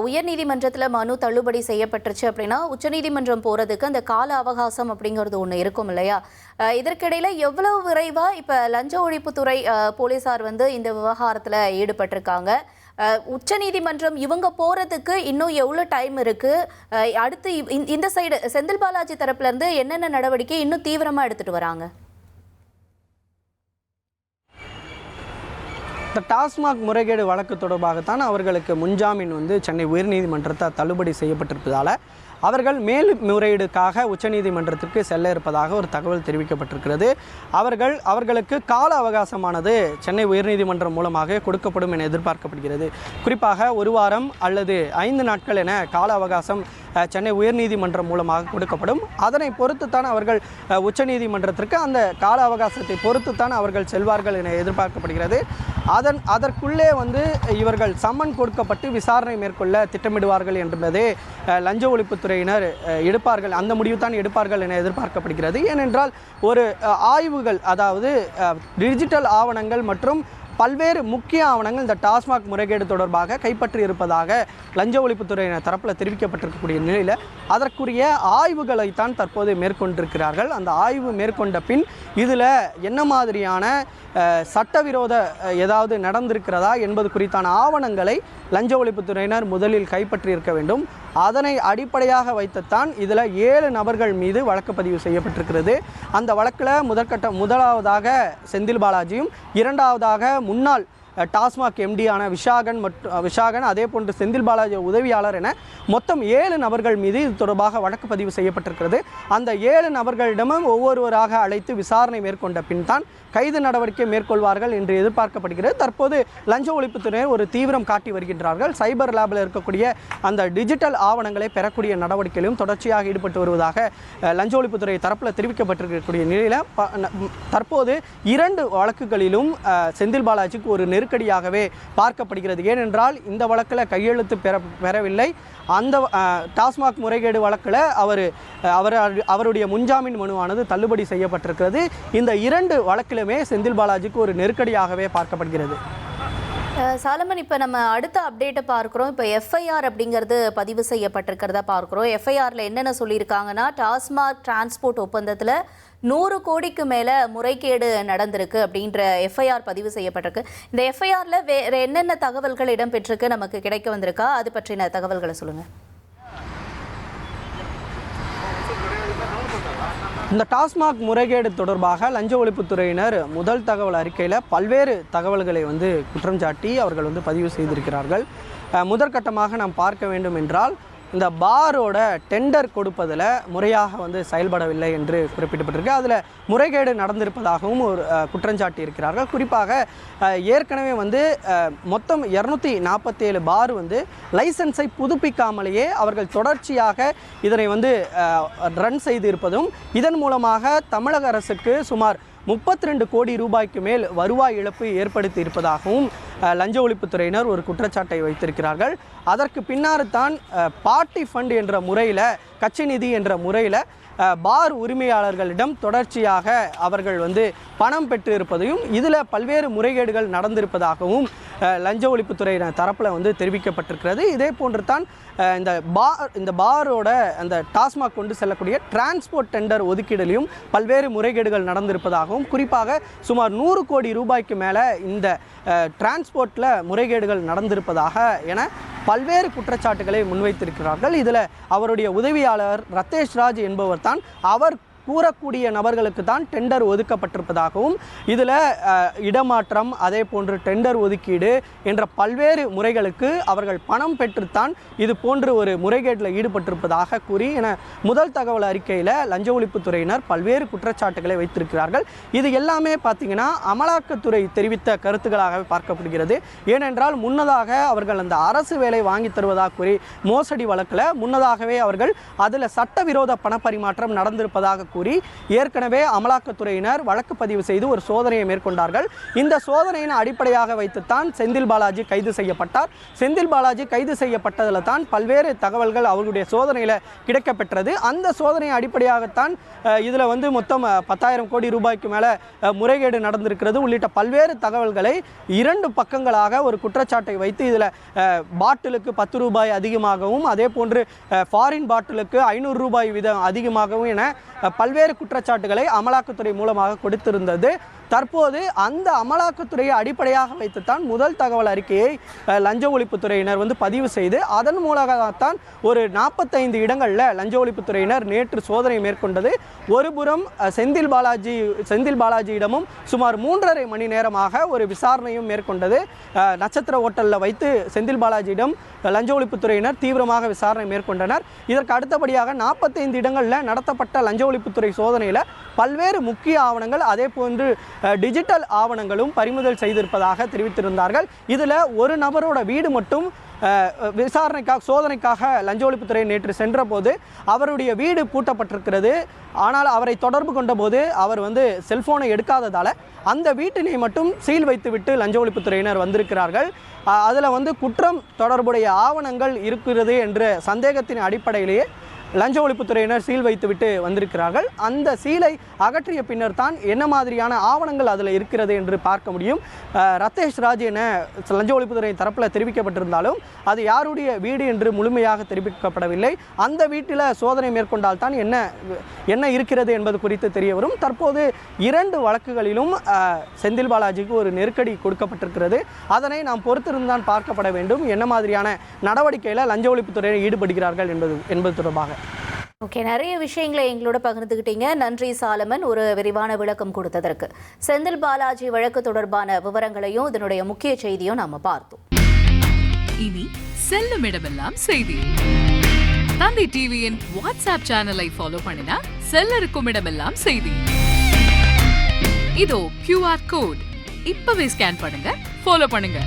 உயர்நீதிமன்றத்தில் மனு தள்ளுபடி செய்யப்பட்டுருச்சு அப்படின்னா உச்சநீதிமன்றம் போகிறதுக்கு அந்த கால அவகாசம் அப்படிங்கிறது ஒன்று இருக்கும் இல்லையா? இதற்கிடையில் எவ்வளவு விரைவாக இப்போ லஞ்ச ஒழிப்புத்துறை போலீஸார் இந்த விவகாரத்தில் ஈடுபட்டிருக்காங்க? உச்சநீதிமன்றம் இவங்க போகிறதுக்கு இன்னும் எவ்வளோ டைம் இருக்குது? அடுத்து இந்த சைடு செந்தில் பாலாஜி தரப்புலேருந்து என்னென்ன நடவடிக்கை இன்னும் தீவிரமாக எடுத்துகிட்டு வராங்க? இந்த டாஸ்மாக் முறைகேடு வழக்கு தொடர்பாகத்தான் அவர்களுக்கு முன்ஜாமீன் சென்னை உயர்நீதிமன்றத்தால் தள்ளுபடி செய்யப்பட்டிருப்பதால் அவர்கள் மேல்முறையீடுக்காக உச்சநீதிமன்றத்திற்கு செல்ல இருப்பதாக ஒரு தகவல் தெரிவிக்கப்பட்டிருக்கிறது. அவர்களுக்கு கால அவகாசமானது சென்னை உயர்நீதிமன்றம் மூலமாக கொடுக்கப்படும் என எதிர்பார்க்கப்படுகிறது. குறிப்பாக 1 வாரம் அல்லது 5 நாட்கள் என கால அவகாசம் சென்னை உயர்நீதிமன்றம் மூலமாக கொடுக்கப்படும். அதனை பொறுத்துத்தான் அவர்கள் உச்சநீதிமன்றத்திற்கு அந்த கால அவகாசத்தை பொறுத்துத்தான் அவர்கள் செல்வார்கள் என எதிர்பார்க்கப்படுகிறது. அதற்குள்ளே இவர்கள் சம்மன் கொடுக்கப்பட்டு விசாரணை மேற்கொள்ள திட்டமிடுவார்கள் என்பதே லஞ்ச ஒழிப்புத்துறையினர் எடுப்பார்கள், அந்த முடிவு தான் எடுப்பார்கள் என எதிர்பார்க்கப்படுகிறது. ஏனென்றால் ஒரு ஆய்வுகள், அதாவது டிஜிட்டல் ஆவணங்கள் மற்றும் பல்வேறு முக்கிய ஆவணங்கள் இந்த டாஸ்மாக் முறைகேடு தொடர்பாக கைப்பற்றி இருப்பதாக லஞ்ச ஒழிப்புத்துறையினர் தரப்பில் தெரிவிக்கப்பட்டிருக்கக்கூடிய நிலையில் அதற்குரிய ஆய்வுகளைத்தான் தற்போது மேற்கொண்டிருக்கிறார்கள். அந்த ஆய்வு மேற்கொண்ட பின் இதில் என்ன மாதிரியான சட்டவிரோத ஏதாவது நடந்திருக்கிறதா என்பது குறித்தான ஆவணங்களை லஞ்ச ஒழிப்புத்துறையினர் முதலில் கைப்பற்றி இருக்க வேண்டும். அதனை அடிப்படையாக வைத்துத்தான் இதில் 7 நபர்கள் மீது வழக்கு பதிவு செய்யப்பட்டிருக்கிறது. அந்த வழக்கில் முதலாவதாக செந்தில் பாலாஜியும், இரண்டாவதாக முன்னாள் டாஸ்மாக் எம்டியான விஷாகன், அதே போன்று செந்தில் பாலாஜி உதவியாளர் என மொத்தம் 7 நபர்கள் மீது இது தொடர்பாக வழக்கு பதிவு செய்யப்பட்டிருக்கிறது. அந்த 7 நபர்களிடமும் ஒவ்வொருவராக அழைத்து விசாரணை மேற்கொண்ட பின் தான் கைது நடவடிக்கை மேற்கொள்வார்கள் என்று எதிர்பார்க்கப்படுகிறது. தற்போது லஞ்ச ஒழிப்புத்துறையினர் ஒரு தீவிரம் காட்டி வருகின்றார்கள். சைபர் லேபில் இருக்கக்கூடிய அந்த டிஜிட்டல் ஆவணங்களை பெறக்கூடிய நடவடிக்கையிலும் தொடர்ச்சியாக ஈடுபட்டு வருவதாக லஞ்ச ஒழிப்புத்துறை தரப்பில் தெரிவிக்கப்பட்டிருக்கக்கூடிய நிலையில் தற்போது 2 வழக்குகளிலும் செந்தில் பாலாஜிக்கு ஒரு நெருக்கடியாகவே பார்க்கப்படுகிறது. ஏனென்றால் இந்த வழக்கில் கையெழுத்து பெறவில்லை. அந்த டாஸ்மாக் முறைகேடு வழக்கில் அவருடைய முன்ஜாமீன் மனுவானது தள்ளுபடி செய்யப்பட்டிருக்கிறது. இந்த 2 வழக்கிலுமே செந்தில் பாலாஜிக்கு ஒரு நெருக்கடியாகவே பார்க்கப்படுகிறது. சாலமன், இப்போ நம்ம அடுத்த அப்டேட்டை பார்க்குறோம். இப்போ எஃப்ஐஆர் அப்படிங்கிறது பதிவு செய்யப்பட்டிருக்கிறதா பார்க்குறோம். எஃப்ஐஆரில் என்னென்ன சொல்லியிருக்காங்கன்னா, டாஸ்மாக் டிரான்ஸ்போர்ட் ஒப்பந்தத்தில் 100 கோடிக்கு மேலே முறைகேடு நடந்திருக்கு அப்படின்ற எஃப்ஐஆர் பதிவு செய்யப்பட்டிருக்கு. இந்த எஃப்ஐஆரில் வேறு என்னென்ன தகவல்கள் இடம்பெற்றிருக்கு, நமக்கு கிடைக்க வந்திருக்கா? அது பற்றின தகவல்களை சொல்லுங்கள். இந்த டாஸ்மாக் முறைகேடு தொடர்பாக லஞ்ச ஒழிப்புத்துறையினர் முதல் தகவல் அறிக்கையில் பல்வேறு தகவல்களை குற்றம் சாட்டி அவர்கள் பதிவு செய்திருக்கிறார்கள். முதற்கட்டமாக நாம் பார்க்க வேண்டும் என்றால், இந்த பாரோட டெண்டர் கொடுப்பதில் முறையாக செயல்படவில்லை என்று குறிப்பிடப்பட்டிருக்கு. அதில் முறைகேடு நடந்திருப்பதாகவும் ஒரு குற்றஞ்சாட்டி இருக்கிறார்கள். குறிப்பாக ஏற்கனவே மொத்தம் 247 பார் லைசன்ஸை புதுப்பிக்காமலேயே அவர்கள் தொடர்ச்சியாக இதனை ரன் செய்திருப்பதும், இதன் மூலமாக தமிழக அரசுக்கு சுமார் 32 கோடி ரூபாய்க்கு மேல் வருவாய் இழப்பு ஏற்படுத்தி இருப்பதாகவும் லஞ்ச ஒழிப்புத்துறையினர் ஒரு குற்றச்சாட்டை வைத்திருக்கிறார்கள். அதற்கு பின்னர் தான் பார்ட்டி ஃபண்ட் என்ற முறையில், கட்சி நிதி என்ற முறையில் பார் உரிமையாளர்களிடம் தொடர்ச்சியாக அவர்கள் பணம் பெற்று இருப்பதையும், இதில் பல்வேறு முறைகேடுகள் நடந்திருப்பதாகவும் லஞ்ச ஒழிப்புத்துறையினர் தரப்பில் தெரிவிக்கப்பட்டிருக்கிறது. இதே போன்று தான் இந்த பாரோட அந்த டாஸ்மாக் கொண்டு செல்லக்கூடிய டிரான்ஸ்போர்ட் டெண்டர் ஒதுக்கீடுலையும் பல்வேறு முறைகேடுகள் நடந்திருப்பதாகவும், குறிப்பாக சுமார் 100 கோடி ரூபாய்க்கு மேலே இந்த டிரான்ஸ்போர்ட்டில் முறைகேடுகள் நடந்திருப்பதாக என பல்வேறு குற்றச்சாட்டுகளை முன்வைத்திருக்கிறார்கள். இதில் அவருடைய உதவியாளர் ரத்தேஷ்ராஜ் என்பவர் தான் அவர் கூறக்கூடிய நபர்களுக்கு தான் டெண்டர் ஒதுக்கப்பட்டிருப்பதாகவும், இதில் இடமாற்றம், அதே போன்று டெண்டர் ஒதுக்கீடு என்ற பல்வேறு முறைகளுக்கு அவர்கள் பணம் பெற்றுத்தான் இது போன்று ஒரு முறைகேட்டில் ஈடுபட்டிருப்பதாக கூறி என முதல் தகவல் அறிக்கையில் லஞ்ச ஒழிப்புத்துறையினர் பல்வேறு குற்றச்சாட்டுகளை வைத்திருக்கிறார்கள். இது எல்லாமே பார்த்திங்கன்னா அமலாக்கத்துறை தெரிவித்த கருத்துக்களாகவே பார்க்கப்படுகிறது. ஏனென்றால் முன்னதாக அவர்கள் அந்த அரசு வேலை வாங்கி தருவதாக கூறி மோசடி வழக்கில் முன்னதாகவே அவர்கள் அதில் சட்டவிரோத பணப்பரிமாற்றம் நடந்திருப்பதாக கூறி ஏற்கனவே அமலாக்கத்துறையினர் வழக்கு பதிவு செய்து ஒரு சோதனையை மேற்கொண்டார்கள். இந்த சோதனையின் அடிப்படையாக வைத்துத்தான் செந்தில் பாலாஜி கைது செய்யப்பட்டார். செந்தில் பாலாஜி கைது செய்யப்பட்டதில் தான் பல்வேறு தகவல்கள் அவர்களுடைய சோதனையில் கிடைக்கப்பெற்றது. அந்த சோதனை அடிப்படையாகத்தான் இதில் மொத்தம் 10,000 கோடி ரூபாய்க்கு மேலே முறைகேடு நடந்திருக்கிறது உள்ளிட்ட பல்வேறு தகவல்களை 2 பக்கங்களாக ஒரு குற்றச்சாட்டை வைத்து இதில் பாட்டிலுக்கு 10 ரூபாய் அதிகமாகவும் அதே போன்று ஃபாரின் பாட்டிலுக்கு 500 ரூபாய் வீதம் அதிகமாகவும் என பல்வேறு குற்றச்சாட்டுகளை அமலாக்கத்துறை மூலமாக கொடுத்திருந்தது. தற்போது அந்த அமலாக்கத்துறையை அடிப்படையாக வைத்துத்தான் முதல் தகவல் அறிக்கையை லஞ்ச ஒழிப்புத்துறையினர் பதிவு செய்து அதன் மூலமாகத்தான் ஒரு 45 இடங்களில் லஞ்ச ஒழிப்புத்துறையினர் நேற்று சோதனை மேற்கொண்டது. ஒருபுறம் செந்தில் பாலாஜியிடமும் சுமார் 3.5 மணி நேரமாக ஒரு விசாரணையும் மேற்கொண்டது. நட்சத்திர ஹோட்டலில் வைத்து செந்தில் பாலாஜியிடம் லஞ்ச ஒழிப்புத்துறையினர் தீவிரமாக விசாரணை மேற்கொண்டனர். இதற்கு அடுத்தபடியாக 45 இடங்களில் நடத்தப்பட்ட லஞ்ச ஒழிப்புத்துறை சோதனையில் பல்வேறு முக்கிய ஆவணங்கள் அதே போன்று டிஜிட்டல் ஆவணங்களும் பறிமுதல் செய்திருப்பதாக தெரிவித்திருந்தார்கள். இதில் ஒரு நபரோட வீடு மட்டும் விசாரணைக்காக சோதனைக்காக லஞ்ச ஒழிப்புத்துறை நேற்று சென்ற போது அவருடைய வீடு பூட்டப்பட்டிருக்கிறது. ஆனால் அவரை தொடர்பு கொண்ட போது அவர் செல்போனை எடுக்காததால் அந்த வீட்டினை மட்டும் சீல் வைத்துவிட்டு லஞ்ச ஒழிப்புத்துறையினர் வந்திருக்கிறார்கள். அதில் குற்றம் தொடர்புடைய ஆவணங்கள் இருக்கிறது என்ற சந்தேகத்தின் அடிப்படையிலேயே லஞ்ச ஒழிப்புத்துறையினர் சீல் வைத்துவிட்டு வந்திருக்கிறார்கள். அந்த சீலை அகற்றிய பின்னர் தான் என்ன மாதிரியான ஆவணங்கள் அதில் இருக்கிறது என்று பார்க்க முடியும். ரத்தேஷ் ராஜ் என லஞ்ச ஒழிப்புத்துறையின் தரப்பில் தெரிவிக்கப்பட்டிருந்தாலும் அது யாருடைய வீடு என்று முழுமையாக தெரிவிக்கப்படவில்லை. அந்த வீட்டில் சோதனை மேற்கொண்டால் தான் என்ன இருக்கிறது என்பது குறித்து தெரிய வரும். தற்போது 2 வழக்குகளிலும் செந்தில் பாலாஜிக்கு ஒரு நெருக்கடி கொடுக்கப்பட்டிருக்கிறது. அதனை நாம் பொறுத்திருந்தான் பார்க்கப்பட வேண்டும். என்ன மாதிரியான நடவடிக்கையில் லஞ்ச ஒழிப்புத்துறையினர் ஈடுபடுகிறார்கள் என்பது தொடர்பாக. ஓகே, நிறைய விஷயங்களை எங்களோட பகிர்ந்துக்கிட்டீங்க. நன்றி சாலமன், ஒரு விரிவான விளக்கம் கொடுத்ததற்கு. செந்தில் பாலாஜி வழக்கு தொடர்பான விவரங்களையும் இதனுடைய முக்கிய செய்தியும் நாம பார்த்தோம். இனி செல்லும் இடமெல்லாம் செய்தி. தந்தை டிவியின் வாட்ஸ்அப் சேனலை ஃபாலோ பண்ணினா செல்ல இருக்கும் இடமெல்லாம் செய்தி. இதோ QR கோட் இப்பவே ஸ்கேன் பண்ணுங்க, ஃபாலோ பண்ணுங்க.